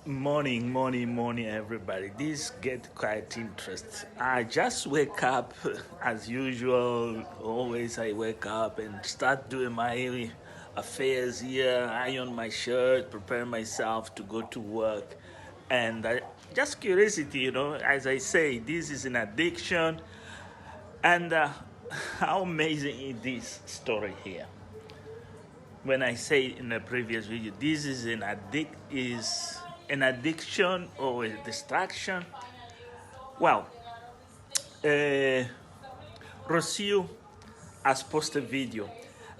Morning, everybody. This get quite interesting. I just wake up as usual. Always I wake up and start doing my affairs here, iron my shirt, prepare myself to go to work. And just curiosity, as I say, this is an addiction. And how amazing is this story here? When I say in the previous video, this is an addiction or a distraction. Well, uh, Rocio has posted a video,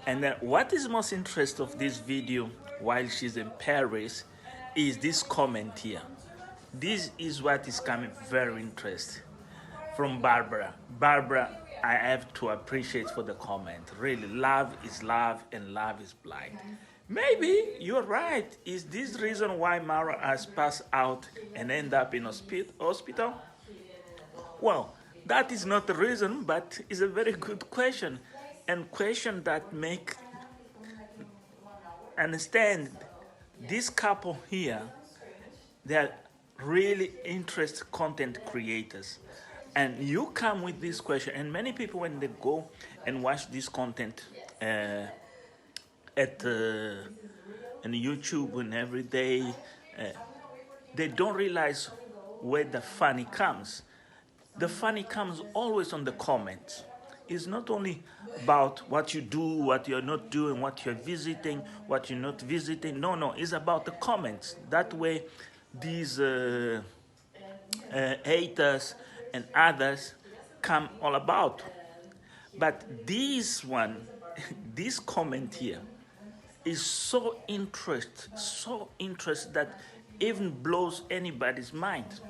and what is most interesting of this video while she's in Paris is this comment here. This is what is coming very interesting from Barbara. Barbara, I have to appreciate for the comment. Really, love is love and love is blind. Maybe you're right. Is this reason why Mara has passed out and end up in hospital? Well, that is not the reason, but it's a very good question, and question that make understand this couple here. They are really interested content creators, and you come with this question, and many people when they go and watch this content at on YouTube and every day, they don't realize where the funny comes. The funny comes always on the comments. It's not only about what you do, what you're not doing, what you're visiting, what you're not visiting. No, it's about the comments. That way, these haters and others come all about. But this one, this comment here, is so interesting that even blows anybody's mind.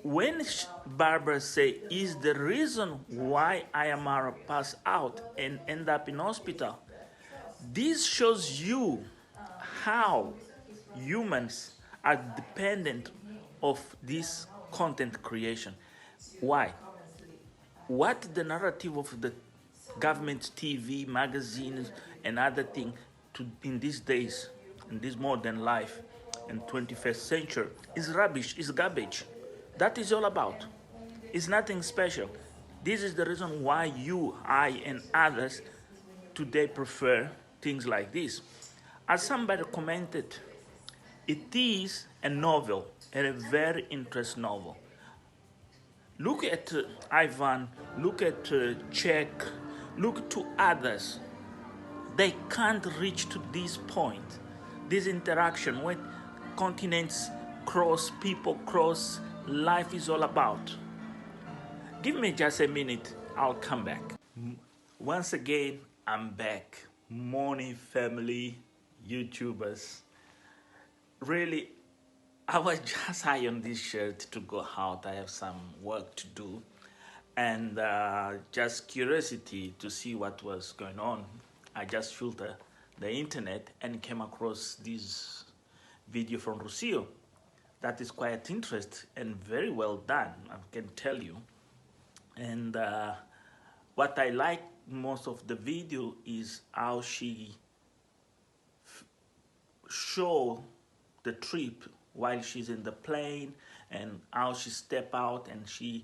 When Barbara say, is the reason why Ayamara passed out and end up in hospital, this shows you how humans are dependent of this content creation. Why? What the narrative of the government TV, magazines, and other things in these days, in this modern life, in 21st century, is rubbish, is garbage. That is all about. It's nothing special. This is the reason why you, I, and others today prefer things like this. As somebody commented, it is a novel, and a very interesting novel. Look at Ivan, look at Czech, look to others. They can't reach to this point. This interaction when continents cross, people cross, life is all about. Give me just a minute, I'll come back. Once again, I'm back. Morning family, YouTubers. Really, I was just eyeing this shirt to go out. I have some work to do. And just curiosity to see what was going on. I just filtered the internet and came across this video from Rocio. That is quite interesting and very well done, I can tell you. And what I like most of the video is how she show the trip while she's in the plane, and how she step out and she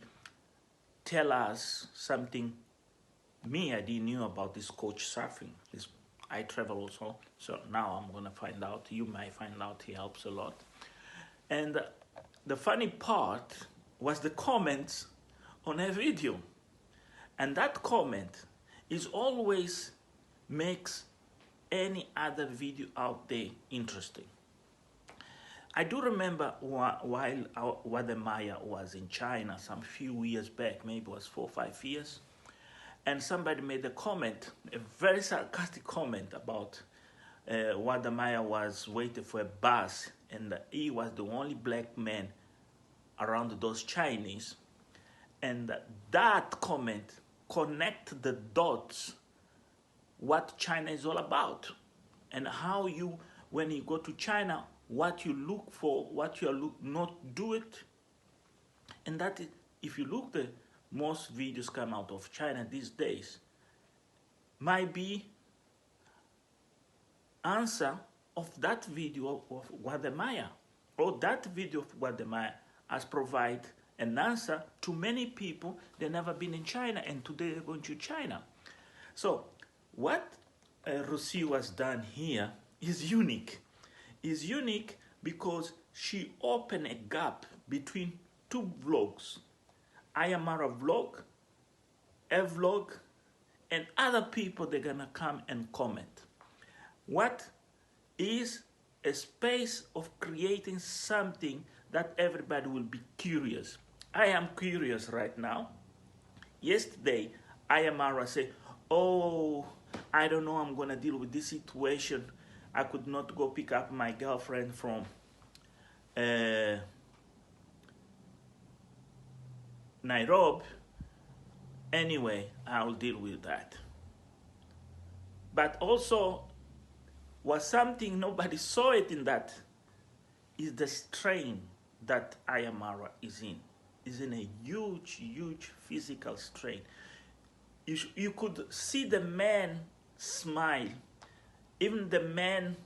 tell us something I didn't know about this coach surfing. I travel also, so now I'm gonna find out. You might find out. He helps a lot. And the funny part was the comments on her video. And that comment is always makes any other video out there interesting. I do remember while Wademaya was in China some few years back, maybe it was 4 or 5 years, and somebody made a comment, a very sarcastic comment about Wademaya was waiting for a bus, and he was the only black man around those Chinese. And that comment connect the dots, what China is all about, and how you, when you go to China, what you look for, what you not do it. And that is, if you look, the most videos come out of China these days might be answer of that video of Guatemala, or that video of Guatemala has provided an answer to many people that never been in China, and today they're going to China. So what Rocio has done here is unique. Is unique because she opened a gap between two vlogs, Ayamara vlog, a vlog, and other people they're gonna come and comment. What is a space of creating something that everybody will be curious. I am curious right now. Yesterday, Ayamara said, oh, I don't know, I'm gonna deal with this situation. I could not go pick up my girlfriend from Nairobi. Anyway, I'll deal with that. But also, was something nobody saw it in that, is the strain that Ayamara is in. Is in a huge, huge physical strain. You could see the man smile, even the man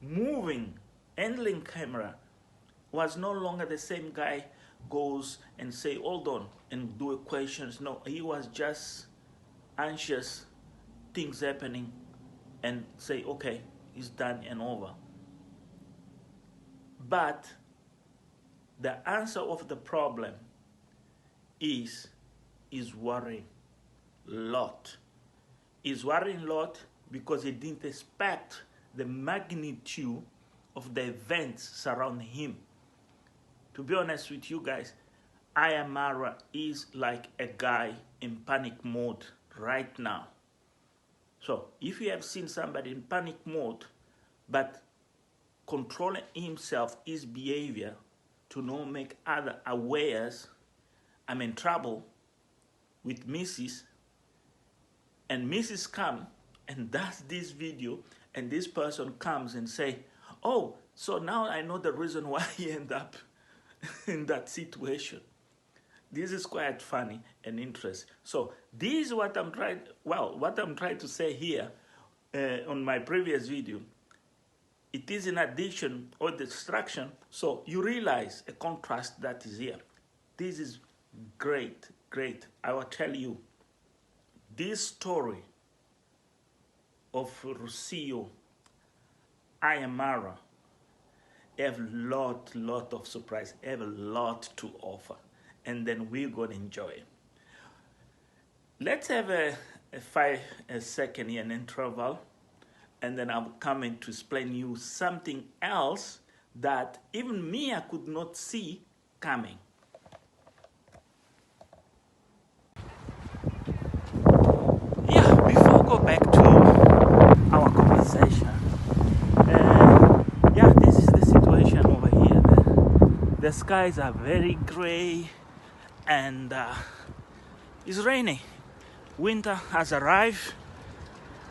moving, handling camera, was no longer the same guy goes and say, hold on, and do questions. No, he was just anxious, things happening, and say, okay, it's done and over. But the answer of the problem is worrying a lot. Is worrying a lot because he didn't expect the magnitude of the events surrounding him. To be honest with you guys, Ayamara is like a guy in panic mode right now. So if you have seen somebody in panic mode, but controlling himself, his behavior, to not make other aware, I'm in trouble with Mrs. And Mrs. come and does this video, and this person comes and say, oh, so now I know the reason why he ended up in that situation. This is quite funny and interesting. So this is what I'm trying to say here on my previous video. It is an addiction or distraction, so you realize a contrast that is here. This is great, great. I will tell you, this story of Rocio Ayamara have lot of surprise, have a lot to offer, and then we're gonna enjoy it. Let's have a 5-second here, an interval, and then I'm coming to explain you something else that even me, I could not see coming. Yeah, before we go back to our conversation, yeah, this is the situation over here. The skies are very gray and it's raining. Winter has arrived,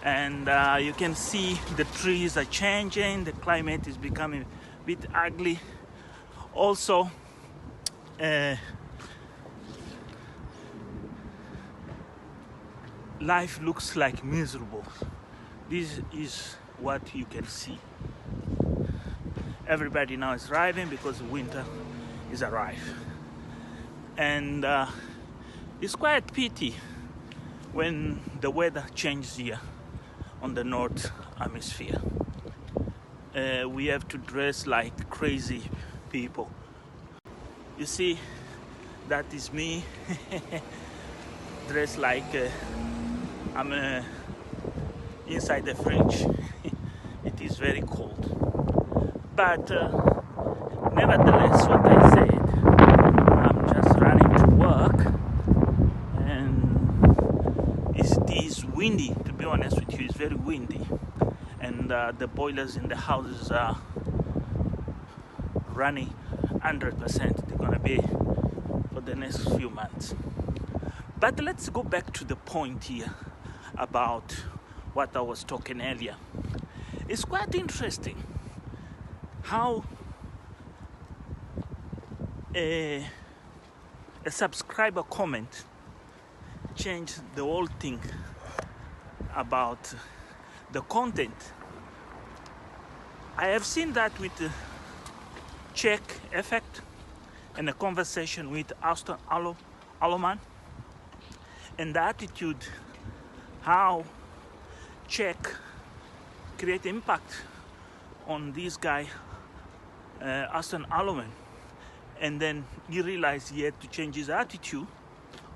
and you can see the trees are changing, the climate is becoming a bit ugly. Also, life looks like miserable. This is what you can see. Everybody now is driving because winter is arrived. And it's quite pity when the weather changes here on the North Hemisphere. We have to dress like crazy people. You see, that is me dressed like I'm inside the fridge. It is very cold. But nevertheless, what I said, I'm just running to work, and it is windy. To be honest with you, it's very windy, and the boilers in the houses are running 100%. They're gonna be for the next few months. But let's go back to the point here about what I was talking earlier. It's quite interesting how a subscriber comment changed the whole thing about the content I have seen that with the Czech effect and a conversation with Austin Alloman, and the attitude how Czech create impact on this guy, Austin Alloman. And then he realized he had to change his attitude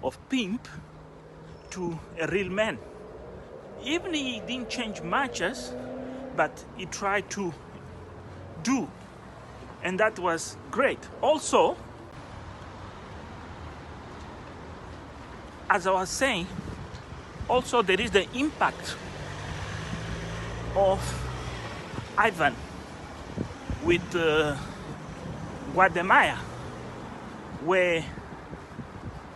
of pimp to a real man. Even he didn't change much, but he tried to do, and that was great. Also, as I was saying, also there is the impact of Ivan with Guatemala, where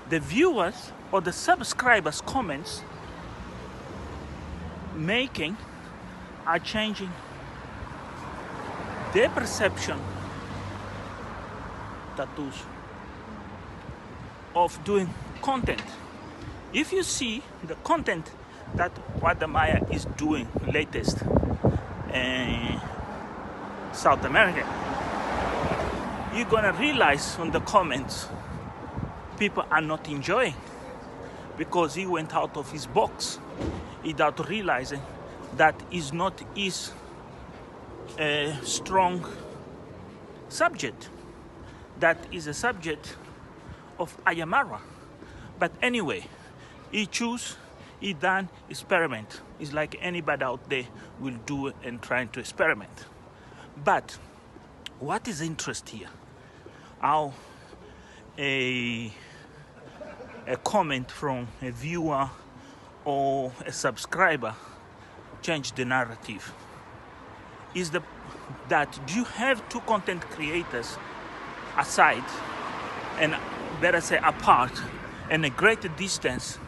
the viewers or the subscribers' comments making are changing their perception tattoos of doing content. If you see the content that Guatemala is doing latest in South America, you're gonna realize on the comments people are not enjoying, because he went out of his box without realizing that is not his strong subject. That is a subject of Ayamara. But anyway, he done experiment. It's like anybody out there will do and trying to experiment. But what is interest here? How a comment from a viewer or a subscriber change the narrative is that you have two content creators aside, and better say apart, and a greater distance,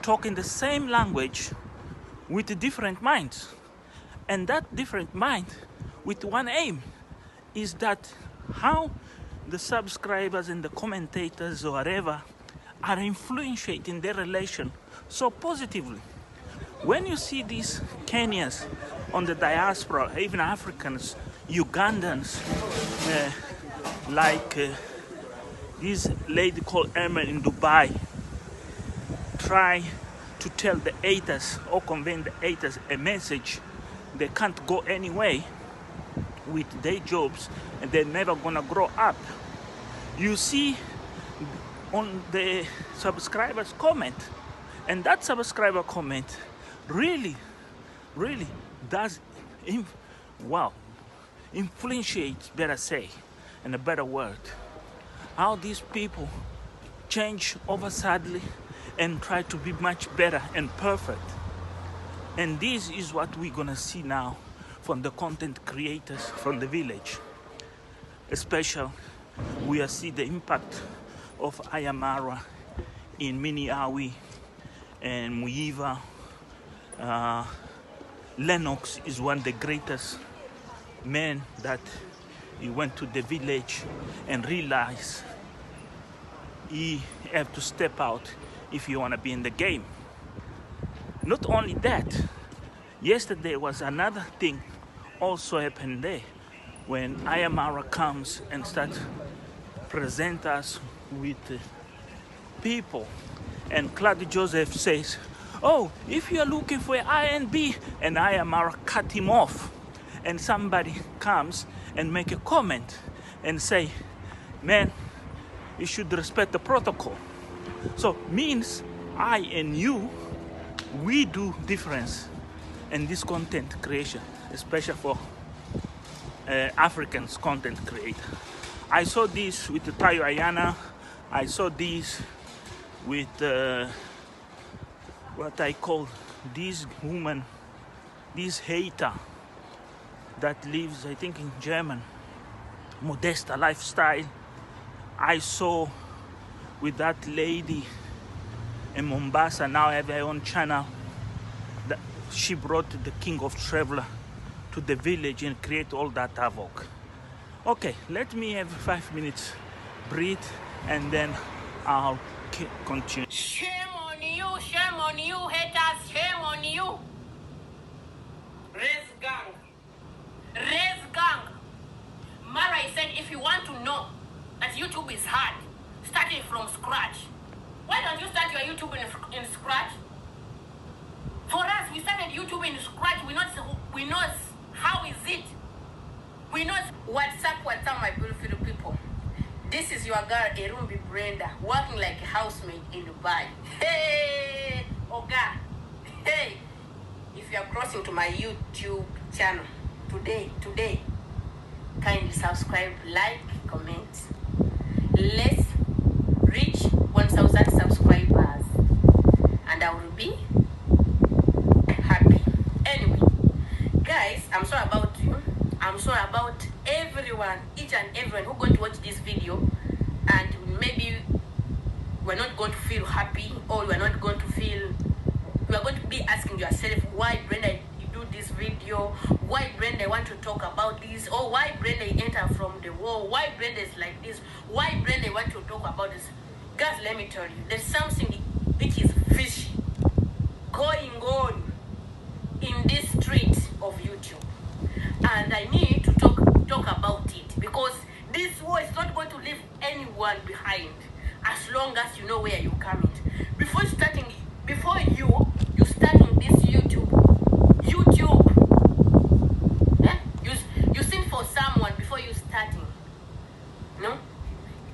talking the same language with different minds. And that different mind with one aim is that how the subscribers and the commentators or whatever are influencing their relation so positively. When you see these Kenyans on the diaspora, even Africans, Ugandans, like this lady called Emma in Dubai, try to tell the haters or convey the haters a message they can't go anyway with their jobs and they're never gonna grow up. You see on the subscribers comment, and that subscriber comment really does influentiate, better say, in a better word, how these people change over sadly and try to be much better and perfect. And this is what we're gonna see now from the content creators from the village. Especially, we see the impact of Ayamara in Miniawi and Muiva. Lennox is one of the greatest men that he went to the village and realized he have to step out if you want to be in the game. Not only that, yesterday was another thing also happened there when Ayamara comes and starts present us with people, and Claude Joseph says, oh, if you're looking for I and B, and Ayamara cut him off, and somebody comes and make a comment and say, man, you should respect the protocol. So means I and you, we do difference in this content creation, especially for Africans content creator. I saw this with the Tayo Ayana. I saw this with what I call this woman, this hater that lives, I think, in German, Modesta lifestyle. I saw with that lady in Mombasa, now I have her own channel, that she brought the king of traveler to the village and create all that havoc. Okay, let me have 5 minutes breathe and then I'll continue. Shame on you, haters, shame on you. Raise gang. Raise YouTube is hard. Starting from scratch. Why don't you start your YouTube in scratch? For us, we started YouTube in scratch. We know how is it. We know what's up, my beautiful people. This is your girl, Erumbi Brenda, working like a housemaid in Dubai. Hey, Oga. Hey, if you are crossing to my YouTube channel today, kindly subscribe, like, comment. Let's reach 1,000 subscribers, and I will be happy. Anyway, guys, I'm sorry about you. I'm sorry about everyone, each and everyone who's going to watch this video, and maybe we're not going to feel happy, or you're not going to feel, you are going to be asking yourself, why Brenda you do this video, why Brenda want to talk about this, or why Brenda enter from the war, why Brenda is like this, why Brenda want to talk about this. Guys, let me tell you, there's something which is fishy going on in this street of YouTube, and I need to talk about it, because this war is not going to leave anyone behind as long as you know where you're coming. Before you starting this YouTube, you sing for someone before you starting. No,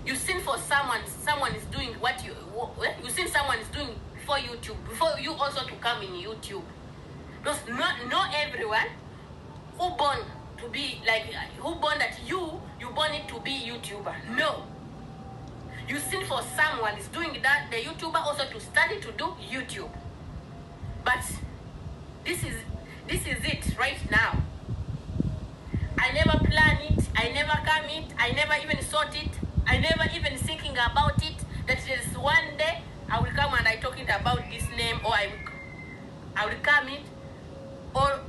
you sing for someone is doing what you sing someone is doing before YouTube, before you also to come in YouTube. Because not everyone who born to be like, who born that you born it to be YouTuber. No, you sing for someone is doing that, the YouTuber also to study to do YouTube. But this is it right now. I never plan it, I never come it, I never even thought it, I never even thinking about it, that there's one day I will come and I talking about this name, or I will come it, or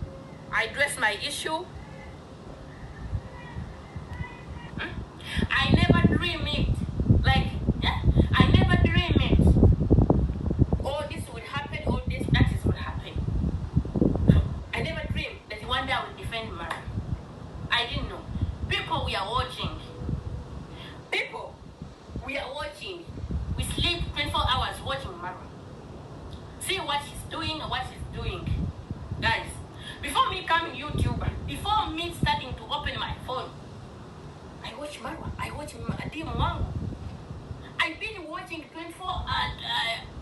I address my issue. I never dream it. Like, yeah, I never dream it. Oh, this will happen, oh, that is what happen. I never dreamed that one day I will defend Mara. I didn't know. People, we are watching. People, we are watching. We sleep 24 hours watching Mara. See what she's doing and what she's doing. Guys, before me coming YouTuber, before me starting to open my phone, I watch Marwa, I watch Dim Wangu. I've been watching 24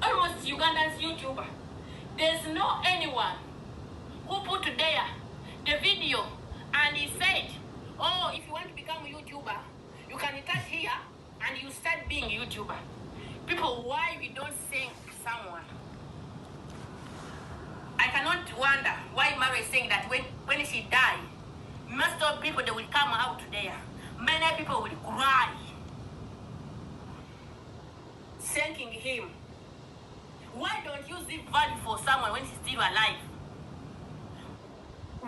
almost Ugandan's YouTuber. There's no anyone who put there the video and he said, oh, if you want to become a YouTuber, you can touch here and you start being a YouTuber. People, why we don't thank someone? I cannot wonder why Mary is saying that when she died, most of people, they will come out there. Many people will cry, thanking him. Why don't you see value for someone when she's still alive?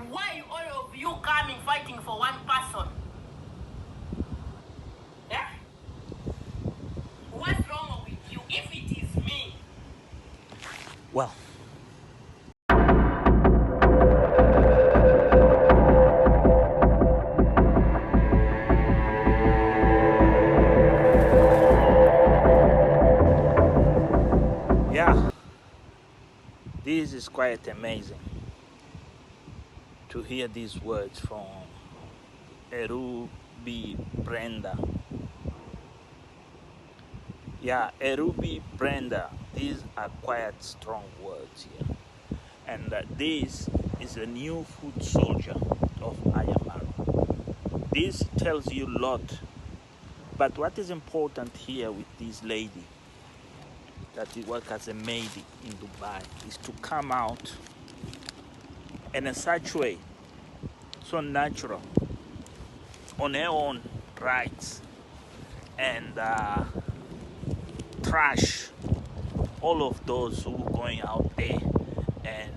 Why all of you coming fighting for one person? Yeah? What's wrong with you if it is me? Well, yeah, this is quite amazing to hear these words from Erubi Brenda. Yeah, Erubi Brenda, these are quite strong words here. And this is a new foot soldier of Ayamaro. This tells you a lot. But what is important here with this lady, that she works as a maid in Dubai, is to come out in such way, so natural, on her own rights, and trash all of those who are going out there and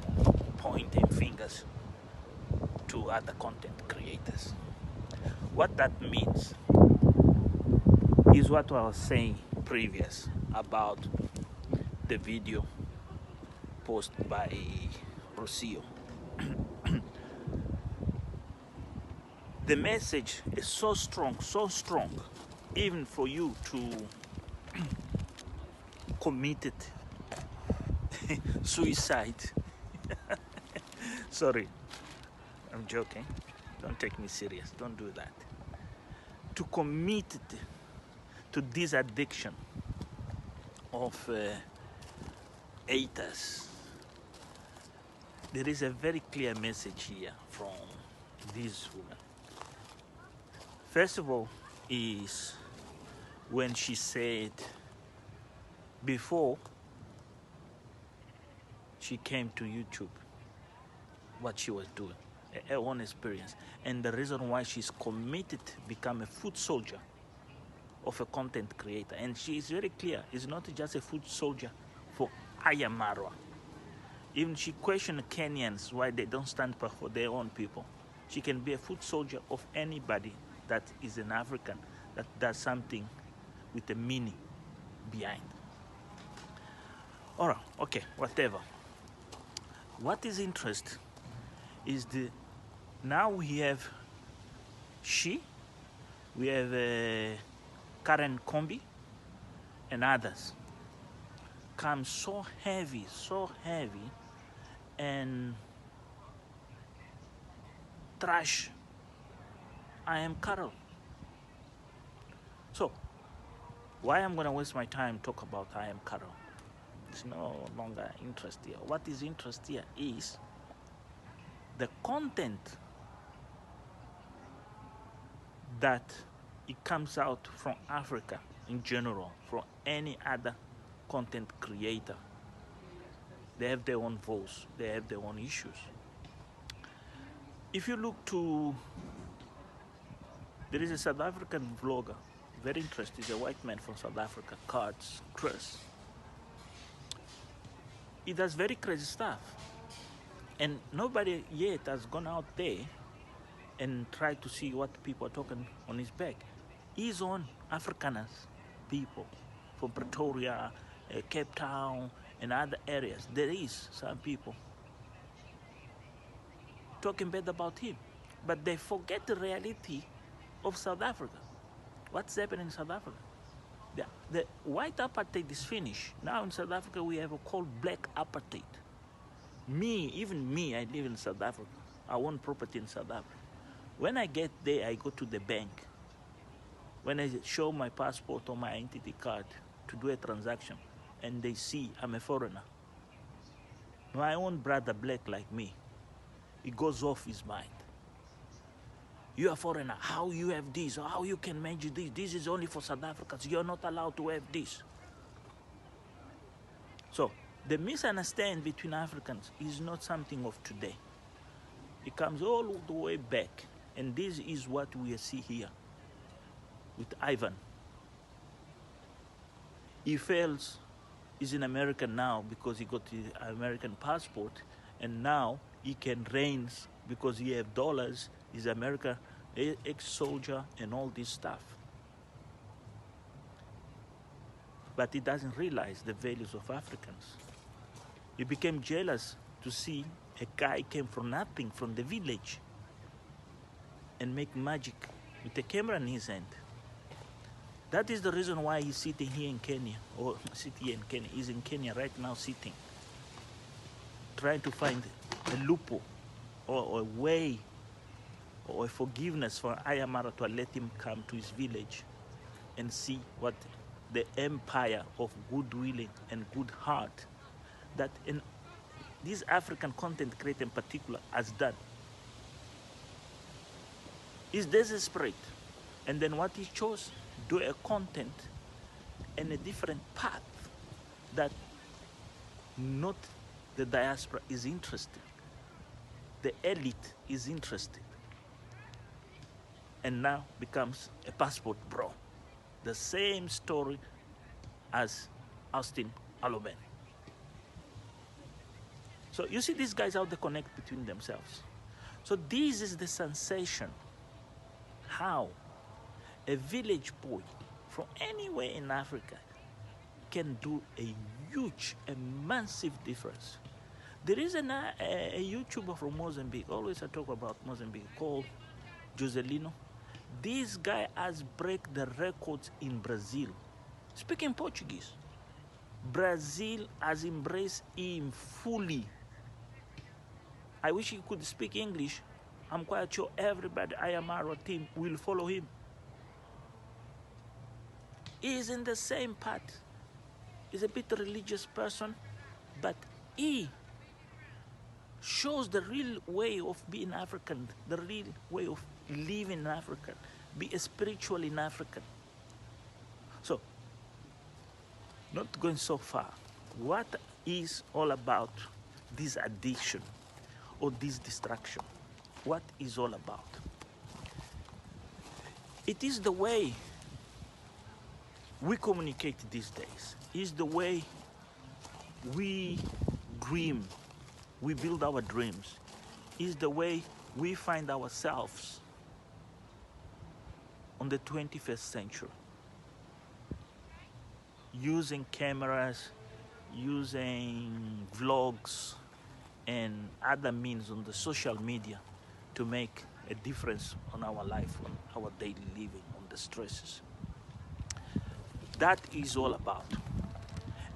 pointing fingers to other content creators. What that means is what I was saying previous about the video posted by Rocio. The message is so strong, even for you to commit suicide. Sorry, I'm joking. Don't take me serious. Don't do that. To commit to this addiction of haters, there is a very clear message here from this woman. First of all, is when she said before she came to YouTube, what she was doing, her own experience, and the reason why she's committed to become a foot soldier of a content creator. And she is very clear, it's not just a foot soldier for Ayamarwa. Even she questioned Kenyans why they don't stand up for their own people. She can be a foot soldier of anybody that is an African that does something with a meaning behind. All right, okay, whatever. What is interest is now we have we have Karen Kombi and others come so heavy, and trash I am Carol. So why I'm gonna waste my time talk about I am Carol? It's no longer interest here. What is interest here is the content that it comes out from Africa in general, from any other content creator. They have their own voice, they have their own issues. If you look to, there is a South African vlogger, very interesting, he's a white man from South Africa, Cards Chris. He does very crazy stuff. And nobody yet has gone out there and tried to see what people are talking on his back. He's on Afrikaners people from Pretoria, Cape Town, and other areas. There is some people talking bad about him, but they forget the reality of South Africa. What's happening in South Africa? The white apartheid is finished. Now in South Africa we have a called black apartheid. Even me, I live in South Africa. I own property in South Africa. When I get there, I go to the bank. When I show my passport or my identity card to do a transaction, and they see I'm a foreigner, my own brother black like me, it goes off his mind. You are a foreigner, how you have this, or how you can manage this, this is only for South Africans, you're not allowed to have this. So, the misunderstanding between Africans is not something of today. It comes all the way back, and this is what we see here with Ivan. He fails, he's in America now because he got the American passport, and now he can reign because he have dollars, he's American ex-soldier and all this stuff. But he doesn't realize the values of Africans. He became jealous to see a guy came from nothing, from the village, and make magic with a camera in his hand. That is the reason why he's sitting here in Kenya, or he's in Kenya right now sitting, trying to find a loophole or a way or a forgiveness for Ayamara to let him come to his village and see what the empire of goodwill and good heart that this African content creator in particular has done. He's desperate. And then what he chose, do a content and a different path that not the diaspora is interested. The elite is interested. And now becomes a passport bro. The same story as Austin Aloben. So you see these guys how they connect between themselves. So this is the sensation. How a village boy from anywhere in Africa can do a huge, a massive difference. There is a YouTuber from Mozambique, always I talk about Mozambique, called Joselino. This guy has break the records in Brazil. Speaking Portuguese. Brazil has embraced him fully. I wish he could speak English. I'm quite sure everybody, Ayamaro team, will follow him. He's in the same path. He's a bit religious person, but he shows the real way of being African, the real way of living in Africa, be spiritual in Africa. So, not going so far, what is all about this addiction or this distraction? What is all about? It is the way we communicate these days. It's the way we dream, we build our dreams. It's the way we find ourselves on the 21st century. Using cameras, using vlogs, and other means on the social media to make a difference on our life, on our daily living, on the stresses. That is all about.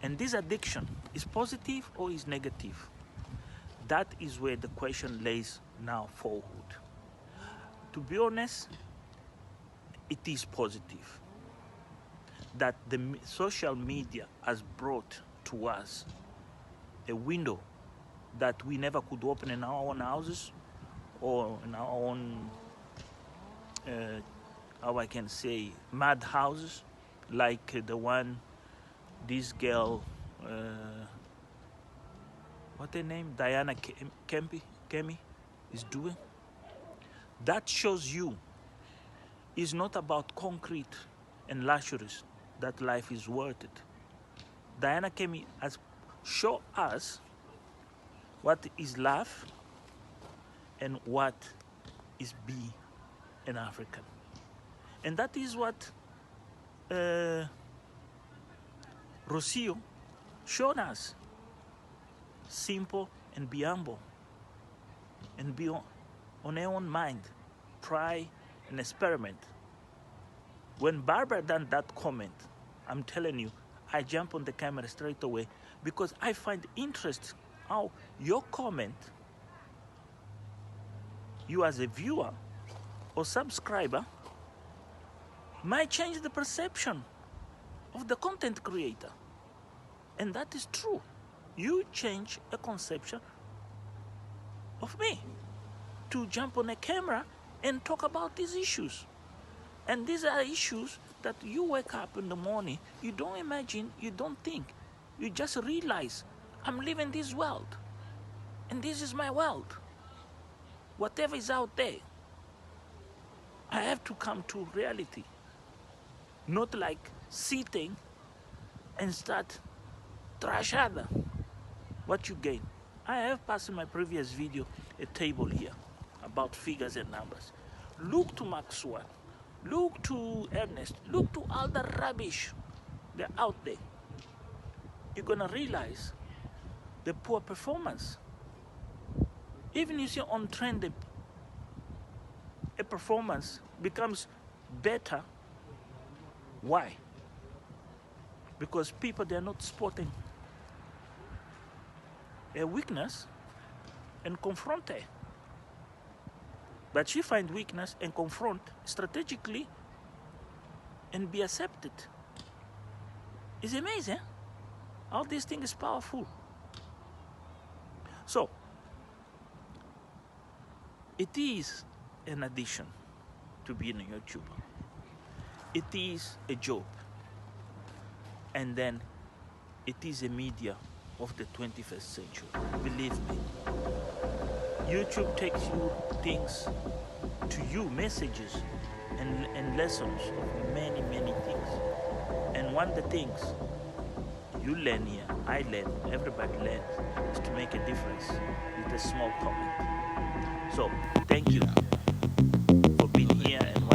And this addiction is positive or is negative? That is where the question lays now forward. To be honest, it is positive that the social media has brought to us a window that we never could open in our own houses or in our own, how I can say, mad houses, like the one this girl, what her name, Diana Kemi is doing. That shows you it's not about concrete and luxuries that life is worth it. Diana Kemi has shown us what is love and what is be an African. And that is what Rocio showed us. Simple and be humble. And be on our own mind. Try and experiment. When Barbara done that comment, I'm telling you, I jump on the camera straight away because I find interest how your comment, you as a viewer or subscriber, might change the perception of the content creator. And that is true. You change a conception of me to jump on a camera and talk about these issues. And these are issues that you wake up in the morning, you don't imagine, you don't think. You just realize, I'm living this world. And this is my world. Whatever is out there, I have to come to reality. Not like sitting and start trash other. What you gain. I have passed in my previous video a table here about figures and numbers. Look to Maxwell. Look to Ernest. Look to all the rubbish they're out there. You're gonna realize the poor performance. Even if you're on trend, a performance becomes better. Why? Because people, they're not spotting a weakness and confront it. But she find weakness and confront strategically and be accepted. It's amazing. All these things is powerful. So, it is an addition to being a YouTuber. It is a job. And then it is a media of the 21st century. Believe me. YouTube takes you things to you, messages and lessons of many, many things. And one of the things you learn here, I learn, everybody learns, is to make a difference with a small comment. So, thank you for being here and